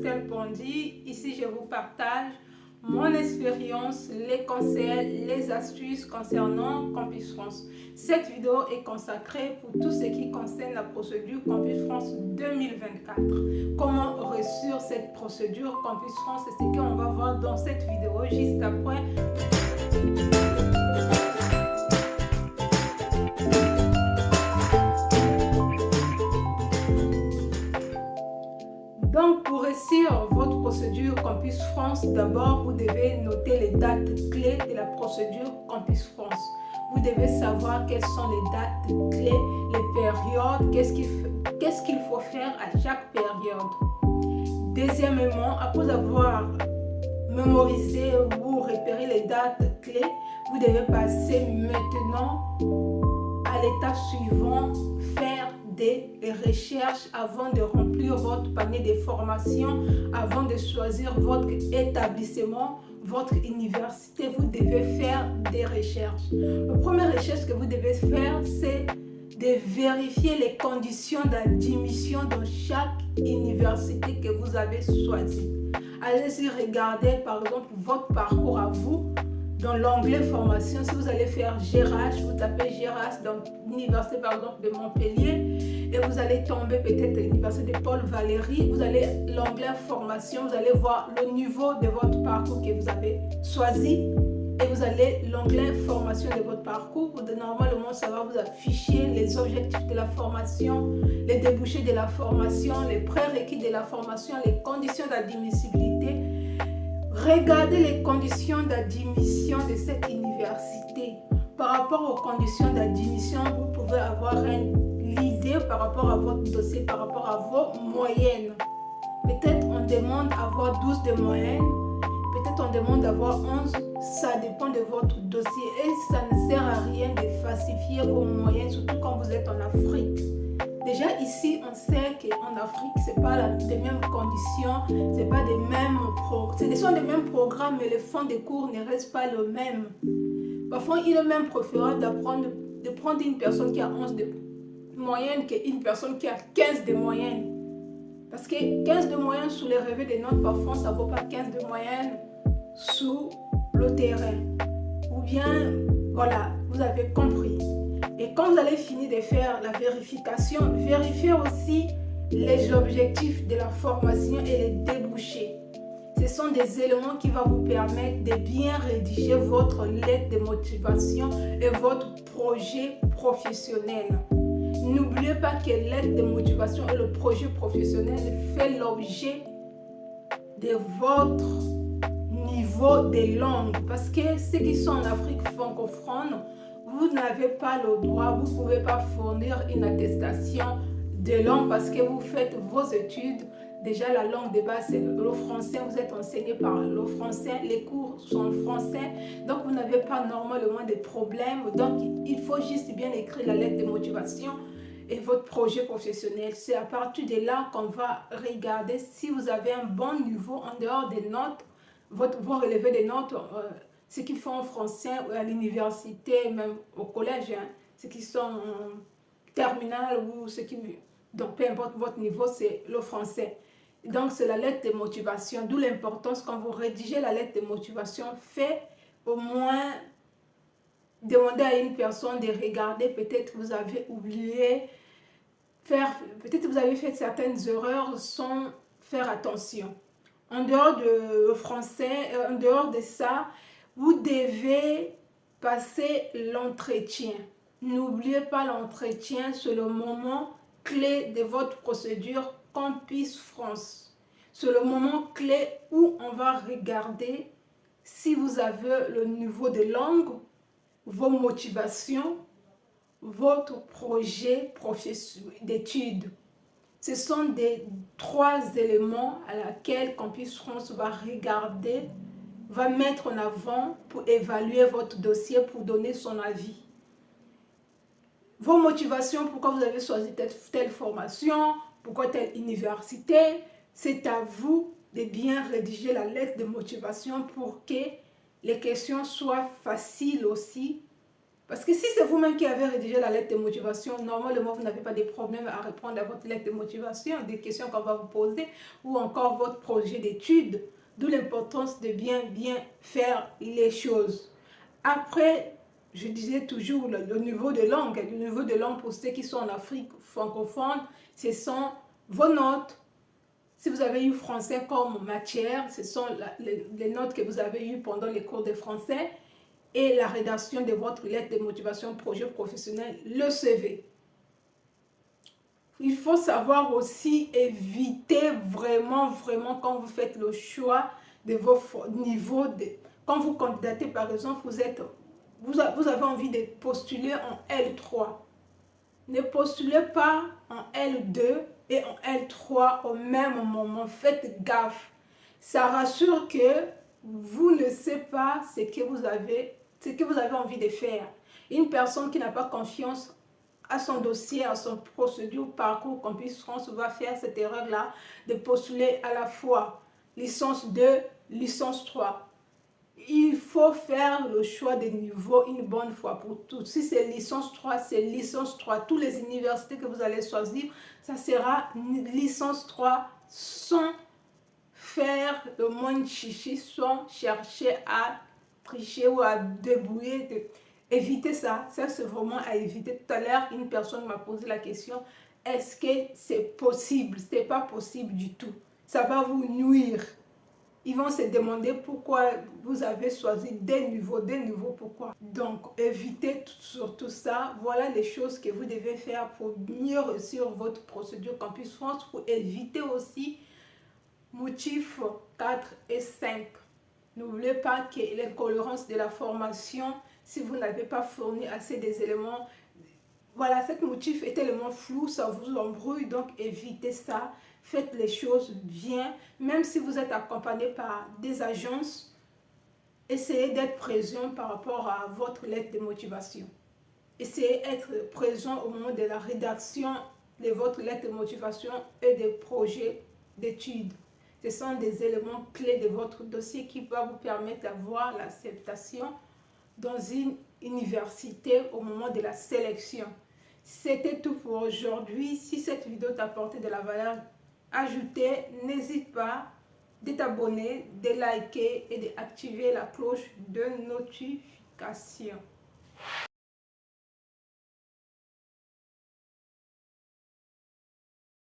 Estelle Pondy. Ici, je vous partage mon expérience, les conseils, les astuces concernant Campus France. Cette vidéo est consacrée pour tout ce qui concerne la procédure Campus France 2024. Comment réussir cette procédure Campus France, c'est ce qu'on va voir dans cette vidéo juste après. Donc, pour réussir votre procédure Campus France, d'abord, vous devez noter les dates clés de la procédure Campus France. Vous devez savoir quelles sont les dates clés, les périodes, qu'est-ce qu'il faut faire à chaque période. Deuxièmement, après avoir mémorisé ou repéré les dates clés, vous devez passer maintenant à l'étape suivante, faire des recherches avant de remplir votre panier de formation, avant de choisir votre établissement, votre université. Vous devez faire des recherches. La première recherche que vous devez faire, c'est de vérifier les conditions d'admission dans chaque université que vous avez choisie. Allez-y regarder par exemple votre parcours à vous. Dans l'onglet formation, si vous allez faire GRH, vous tapez GRH dans l'université par exemple de Montpellier et vous allez tomber peut-être à l'université de Paul Valéry. Vous allez l'onglet formation, vous allez voir le niveau de votre parcours que vous avez choisi et vous allez l'onglet formation de votre parcours. Normalement, ça va vous afficher les objectifs de la formation, les débouchés de la formation, les prérequis de la formation, les conditions d'admissibilité. Regardez les conditions d'admission de cette université. Par rapport aux conditions d'admission, vous pouvez avoir une idée par rapport à votre dossier, par rapport à vos moyennes. Peut-être on demande d'avoir 12 de moyenne, peut-être on demande d'avoir 11, ça dépend de votre dossier. Et ça ne sert à rien de falsifier vos moyennes, surtout quand vous êtes en Afrique. Déjà ici, on sait qu'en Afrique, ce n'est pas les mêmes conditions, ce n'est pas des mêmes programmes. Ce sont les mêmes programmes, mais le fond des cours ne reste pas le même. Parfois, il est même préférable de prendre une personne qui a 11 de moyenne qu'une personne qui a 15 de moyenne. Parce que 15 de moyenne sous les relevés des notes, parfois, ça ne vaut pas 15 de moyenne sous le terrain. Ou bien, voilà, vous avez compris. Et quand vous allez finir de faire la vérification, vérifiez aussi les objectifs de la formation et les débouchés. Ce sont des éléments qui vont vous permettre de bien rédiger votre lettre de motivation et votre projet professionnel. N'oubliez pas que l'aide de motivation et le projet professionnel fait l'objet de votre niveau de langue. Parce que ceux qui sont en Afrique francophone, vous n'avez pas le droit, vous ne pouvez pas fournir une attestation de langue parce que vous faites vos études. Déjà, la langue de base, c'est le français. Vous êtes enseigné par le français. Les cours sont en français. Donc, vous n'avez pas normalement de problèmes. Donc, il faut juste bien écrire la lettre de motivation et votre projet professionnel. C'est à partir de là qu'on va regarder si vous avez un bon niveau en dehors des notes, vos relevés des notes. Ceux qui font en français à l'université, même au collège, ceux qui sont en terminale ou ceux qui... Donc, peu importe votre niveau, c'est le français. Donc, c'est la lettre de motivation. D'où l'importance, quand vous rédigez la lettre de motivation, faites au moins demander à une personne de regarder. Peut-être vous avez oublié peut-être vous avez fait certaines erreurs sans faire attention. En dehors de français, en dehors de ça, vous devez passer l'entretien. N'oubliez pas l'entretien, c'est le moment clé de votre procédure Campus France. C'est le moment clé où on va regarder si vous avez le niveau de langue, vos motivations, votre projet d'études. Ce sont des 3 éléments à laquelle Campus France va regarder, va mettre en avant pour évaluer votre dossier, pour donner son avis. Vos motivations, pourquoi vous avez choisi telle formation, pourquoi telle université, c'est à vous de bien rédiger la lettre de motivation pour que les questions soient faciles aussi Parce que si c'est vous-même qui avez rédigé la lettre de motivation, normalement, vous n'avez pas de problème à répondre à votre lettre de motivation, des questions qu'on va vous poser, ou encore votre projet d'étude. D'où l'importance de bien faire les choses. Après, je disais toujours le niveau de langue. Le niveau de langue pour ceux qui sont en Afrique francophone, ce sont vos notes. Si vous avez eu français comme matière, ce sont les notes que vous avez eues pendant les cours de français et la rédaction de votre lettre de motivation projet professionnel, le CV. Il faut savoir aussi éviter vraiment quand vous faites le choix de vos niveaux. Quand vous candidatez, par exemple, vous avez envie de postuler en L3. Ne postulez pas en L2 et en L3 au même moment. Faites gaffe. Ça rassure que vous ne savez pas ce que vous avez envie de faire. Une personne qui n'a pas confiance à son dossier, à son procédure, parcours Campus France va faire cette erreur-là de postuler à la fois licence 2, licence 3. Il faut faire le choix des niveaux une bonne fois pour toutes. Si c'est licence 3, c'est licence 3. Toutes les universités que vous allez choisir, ça sera licence 3 sans faire le moins chichi, sans chercher à tricher ou à débrouiller. Éviter ça. Ça, c'est vraiment à éviter. Tout à l'heure, une personne m'a posé la question, est-ce que c'est possible? Ce n'est pas possible du tout. Ça va vous nuire. Ils vont se demander pourquoi vous avez choisi des niveaux, pourquoi. Donc, évitez surtout ça. Voilà les choses que vous devez faire pour mieux réussir votre procédure Campus France, pour éviter aussi motifs 4 et 5. N'oubliez pas que l'incohérence de la formation, si vous n'avez pas fourni assez des éléments, voilà, cet motif est tellement flou, ça vous embrouille, donc évitez ça. Faites les choses bien, même si vous êtes accompagné par des agences, essayez d'être présent par rapport à votre lettre de motivation. Essayez d'être présent au moment de la rédaction de votre lettre de motivation et des projets d'études. Ce sont des éléments clés de votre dossier qui vont vous permettre d'avoir l'acceptation dans une université au moment de la sélection. C'était tout pour aujourd'hui. Si cette vidéo t'a apporté de la valeur ajoutée, n'hésite pas de t'abonner, de liker et d'activer la cloche de notification.